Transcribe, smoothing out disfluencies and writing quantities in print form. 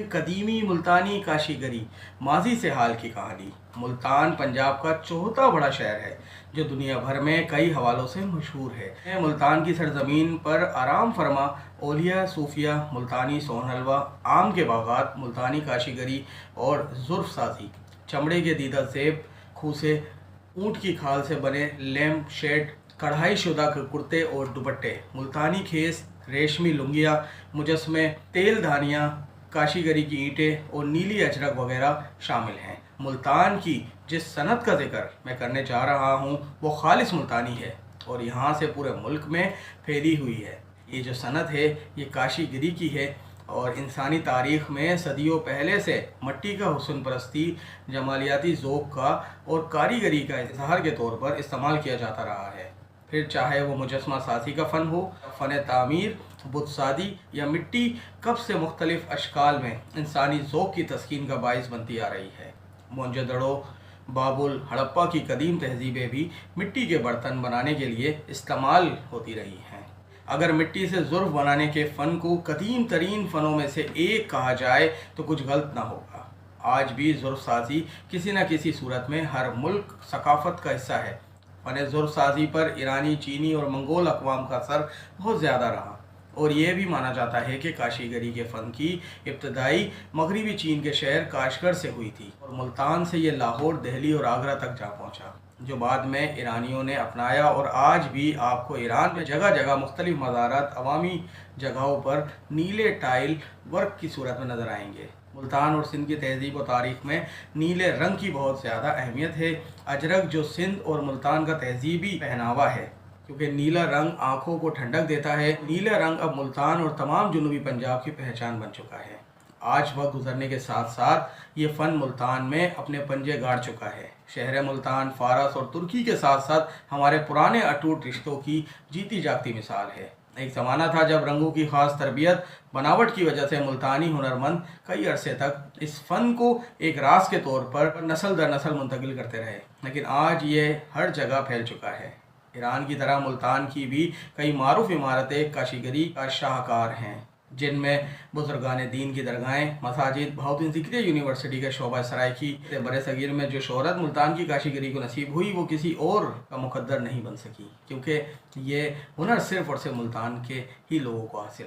कदीमी मुल्तानी काशीगरी माजी से हाल की कहानी। मुल्तान पंजाब का चौथा बड़ा शहर है जो दुनिया भर में कई हवालों से मशहूर है। मुल्तान की सरजमीन पर आराम फरमा ओलिया सूफिया, मुल्तानी सोहन हलवा, आम के बागात, मुल्तानी काशीगरी और जुर्फ साजी, चमड़े के दीदा सेब, खूसे, ऊँट की खाल से बने लैम्प शेड, कढ़ाई शुदा कुर्ते और दुपट्टे, मुल्तानी खेस, रेशमी लुंगियाँ, मुजस्मे, तेल धानियाँ, काशीगरी की ईंटें और नीली अजरक वगैरह शामिल हैं। मुल्तान की जिस सनत का जिक्र मैं करने जा रहा हूँ वो खालिस मुल्तानी है और यहाँ से पूरे मुल्क में फैली हुई है। ये जो सनत है ये काशीगरी की है और इंसानी तारीख़ में सदियों पहले से मट्टी का हुस्न परस्ती, जमालियाती ज़ौक़ का और कारीगरी का इजहार के तौर पर इस्तेमाल किया जाता रहा है। फिर चाहे वो मुजस्मा साजी का फ़न हो, फ़न तामीर, बुत सादी या मिट्टी, कब से मुख्तलिफ़ अशकाल में इंसानी ज़ौक़ की तस्कीन का बाइस बनती आ रही है। मोहनजोदड़ो, बाबुल, हड़प्पा की कदीम तहजीबें भी मिट्टी के बर्तन बनाने के लिए इस्तेमाल होती रही हैं। अगर मिट्टी से ज़ुर्फ़ बनाने के फ़न को कदीम तरीन फ़नों में से एक कहा जाए तो कुछ गलत ना होगा। आज भी ज़ुर्फ़ साजी किसी न किसी सूरत में हर मुल्क सकाफ़त का हिस्सा है। फ़न ज़ुर्फ़ साजी पर ईरानी, चीनी और मंगोल अक़वाम का असर बहुत ज़्यादा रहा और ये भी माना जाता है कि काशीगरी के फ़न की इब्तदाई मगरबी चीन के शहर काशगर से हुई थी और मुल्तान से ये लाहौर, दिल्ली और आगरा तक जा पहुँचा, जो बाद में ईरानियों ने अपनाया और आज भी आपको ईरान में जगह जगह मुख्तलिफ मज़ारात, अवामी जगहों पर नीले टाइल वर्क की सूरत में नज़र आएंगे। मुल्तान और सिंध की तहजीब और तारीख़ में नीले रंग की बहुत ज़्यादा अहमियत है। अजरक जो सिंध और मुल्तान का तहजीबी पहनावा है, क्योंकि नीला रंग आँखों को ठंडक देता है। नीला रंग अब मुल्तान और तमाम जनूबी पंजाब की पहचान बन चुका है। आज वक्त गुजरने के साथ साथ ये फ़न मुल्तान में अपने पंजे गाड़ चुका है। शहर मुल्तान फ़ारस और तुर्की के साथ साथ हमारे पुराने अटूट रिश्तों की जीती जागती मिसाल है। एक ज़माना था जब रंगों की ख़ास तरबियत बनावट की वजह से मुल्तानी हुनरमंद कई अरसे तक इस फ़न को एक राज के तौर पर नस्ल दर नस्ल मुंतकिल करते रहे, लेकिन आज ये हर जगह फैल चुका है। ईरान की तरह मुल्तान की भी कई मारूफ इमारतें काशीगरी का शाहकार हैं, जिनमें बुजुर्गान दीन की दरगाहें, मसाजिद, बहुद्दीन ज़िक्रिया यूनिवर्सिटी के शोबा सराइकी। बड़े सगीर में जो शोहरत मुल्तान की काशीगरी को नसीब हुई वो किसी और का मुकद्दर नहीं बन सकी, क्योंकि ये हुनर सिर्फ़ और सिर्फ मुल्तान के ही लोगों को हासिल